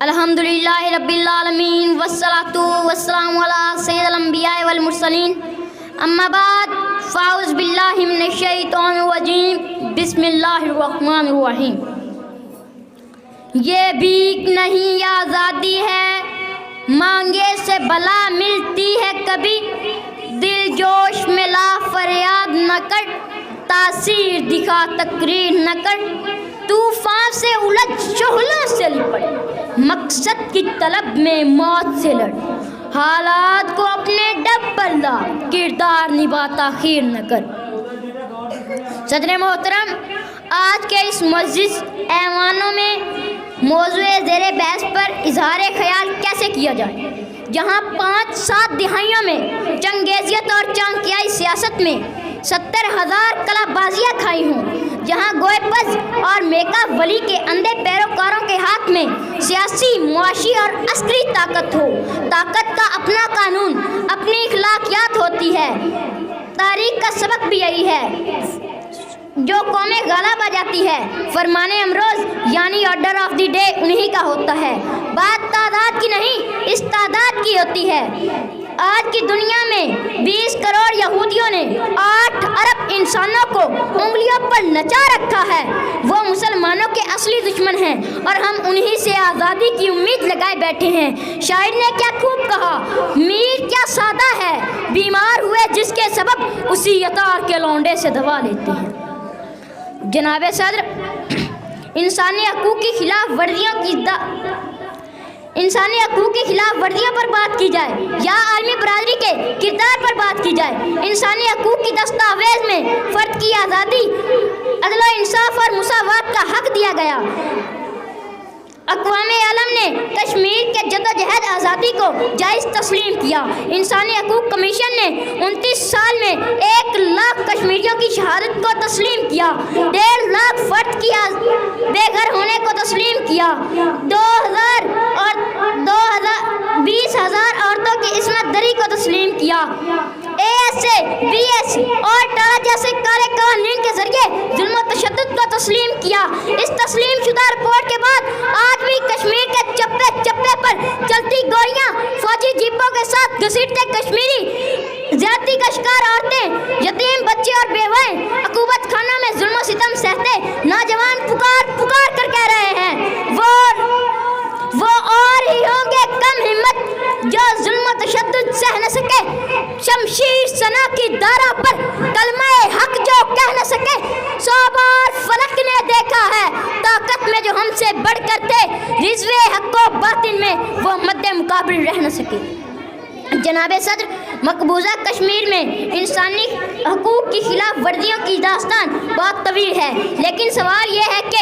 الحمدللہ رب العالمین والصلاۃ والسلام علی سید الانبیاء والمرسلین اما بعد فاعوذ باللہ من الشیطان الرجیم بسم اللہ الرحمن الرحیم۔ یہ بھیک نہیں آزادی ہے، مانگے سے بلا ملتی ہے کبھی، دل جوش میں لا فریاد نہ کر، تاثیر دکھا تقریر نہ کر، طوفان سے الجھ شعلوں سے لپٹ، مقصد کی طلب میں موت سے لڑ، حالات کو اپنے ڈب پر لا، کردار نبھا تاخیر نہ کر۔ صدر محترم، آج کے اس معزز ایوانوں میں موضوع زیر بحث پر اظہار خیال کیسے کیا جائے، جہاں 5-7 دہائیوں میں چنگیزیت اور چانکیائی سیاست میں 70,000 کلا بازیاں کھائی ہوں، جہاں گوئے پز اور میکا ولی کے اندھے پیروکاروں کے ہاتھ میں سیاسی، معاشی اور عسکری طاقت ہو۔ طاقت کا اپنا قانون، اپنی اخلاقیات ہوتی ہے۔ تاریخ کا سبق بھی یہی ہے، جو قومیں غالب آ جاتی ہے، فرمان امروز یعنی آرڈر آف دی ڈے انہی کا ہوتا ہے۔ بات تعداد کی نہیں، اس تعداد کی ہوتی ہے۔ آج کی دنیا میں 20 کروڑ یہودیوں نے 8 ارب انسانوں کو انگلیوں پر نچا رکھا ہے۔ وہ مسلمانوں کے اصلی دشمن ہیں اور ہم انہی سے آزادی کی امید لگائے بیٹھے ہیں۔ شاعر نے کیا خوب کہا، میر کیا سادہ ہے، بیمار ہوئے جس کے سبب اسی یتار کے لونڈے سے دوا لیتے ہیں۔ جناب صدر، انسانی حقوق کی خلاف ورزیوں پر بات کی جائے یا عالمی برادری کے کردار پر بات کی جائے، انسانی حقوق کی دستاویز میں فرد کی آزادی، عدل و انصاف اور مساوات کا حق دیا گیا۔ اقوام عالم نے کشمیر کے جدوجہد آزادی کو جائز تسلیم کیا۔ انسانی حقوق کمیشن نے 29 سال میں 1 لاکھ کشمیریوں کی شہادت کو تسلیم کیا، 1.5 لاکھ فرد کی بے گھر ہونے کو تسلیم کیا، 20,000 عورتوں کی عصمت دری کو تسلیم کیا، ASA، BS اور ٹارا جیسے کالے قوانین کے ذریعے ظلم و تشدد کو تسلیم کیا۔ اس تسلیم شدہ رپورٹ کے بعد آج بھی کشمیر کے چپے چپے پر چلتی گولیاں، فوجی جیپوں کے ساتھ گھسیٹتے کشمیری، زیادتی کا شکار عورتیں، یتیم بچے اور بیوائیں، عقوبت خانوں میں ظلم و ستم سہتے نوجوان پکار پکار کر کہہ رہے ہیں، وہ اور ہی ہوں گے کم ہمت جو ظلم و تشدد سہ نہ سکے، شمشیر سنا کی دارہ پر کلمہ حق جو کہہ نہ سکے۔ 100 بار فلک نے دیکھا ہے طاقت میں جو ہم سے بڑھ کر تھے، رضوے حق و باطن میں وہ مد مقابل رہ نہ سکے۔ جناب صدر، مقبوضہ کشمیر میں انسانی حقوق کی خلاف ورزیوں کی داستان بہت طویل ہے، لیکن سوال یہ ہے کہ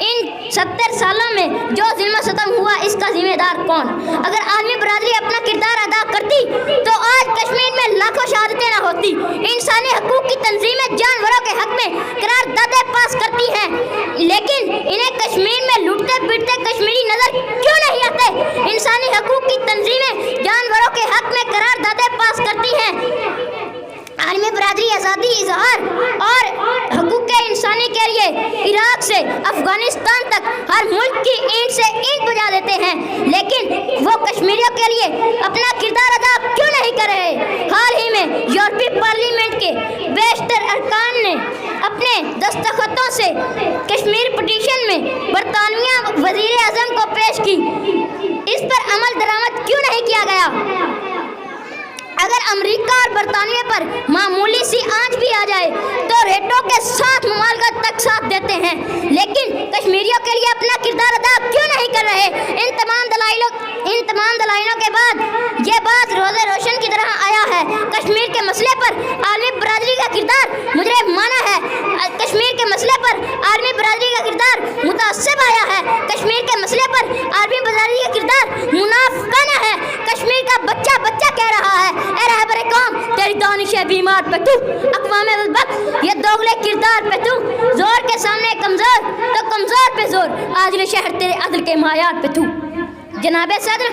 ان 70 سالوں میں جو ظلم و ستم ہوا، اس کا ذمہ دار کون؟ اگر عالمی برادری اپنا کردار ادا کرتی تو آج کشمیر میں لاکھوں شہادتیں نہ ہوتی۔ انسانی حقوق کی تنظیمیں جانوروں کے حق میں قراردادیں پاس کرتی ہیں، لیکن انہیں کشمیر میں لوٹتے پیٹتے کشمیری نظر کیوں نہیں آتے؟ انسانی حقوق کی تنظیمیں جانوروں کے حق میں قراردادیں پاس کرتی ہیں، عالمی برادری آزادی اظہار اور حقوق انسانی کے لیے عراق سے افغانستان تک ہر ملک کی اینٹ سے اینٹ بجا دیتے ہیں، لیکن وہ کشمیریوں کے لیے اپنا کردار ادا کیوں نہیں کر رہے؟ حال ہی میں یورپی پارلیمنٹ کے بیشتر ارکان نے اپنے دستخطوں سے کشمیر پٹیشن میں برطانوی وزیر اعظم کو پیش کی، اس پر عمل درآمد کیوں نہیں کیا گیا؟ اگر امریکہ اور برطانیہ پر معمولی سی آنچ بھی آ جائے تو ریٹوں کے ساتھ ممالکت تک ساتھ دیتے ہیں، لیکن کشمیریوں کے لیے اپنا کردار ادا کیوں نہیں کر رہے؟ ان تمام دلائلوں کے بعد یہ بات روزے روشن کی طرح آیا ہے، کشمیر کے مسئلے پر عالمی برادری کا کردار مجرمانہ ہے، کشمیر کے مسئلے پر عالمی برادری کا کردار متعصب آیا ہے، کشمیر کے مسئلے پر عالمی برادری کا کردار منافقانہ ہے۔ کشمیر کا بچہ کہہ رہا ہے، اے رہبر قوم، تیری دانش بیمار پہ تو، اقوام الوقت یہ دوغلے کردار پہ تو، زور کے سامنے کمزور تو کمزور پہ زور، عاجل شہر تیرے عدل کے معیار پہ تو۔ جناب صدر،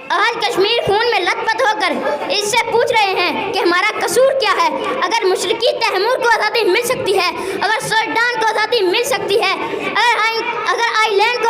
آج کشمیر خون میں لت پت ہو کر اس سے پوچھ رہے ہیں کہ ہمارا قصور کیا ہے؟ اگر مشرقی تیمور کو آزادی مل سکتی ہے، اگر سوڈان کو آزادی مل سکتی ہے، اگر آئی لینڈ کو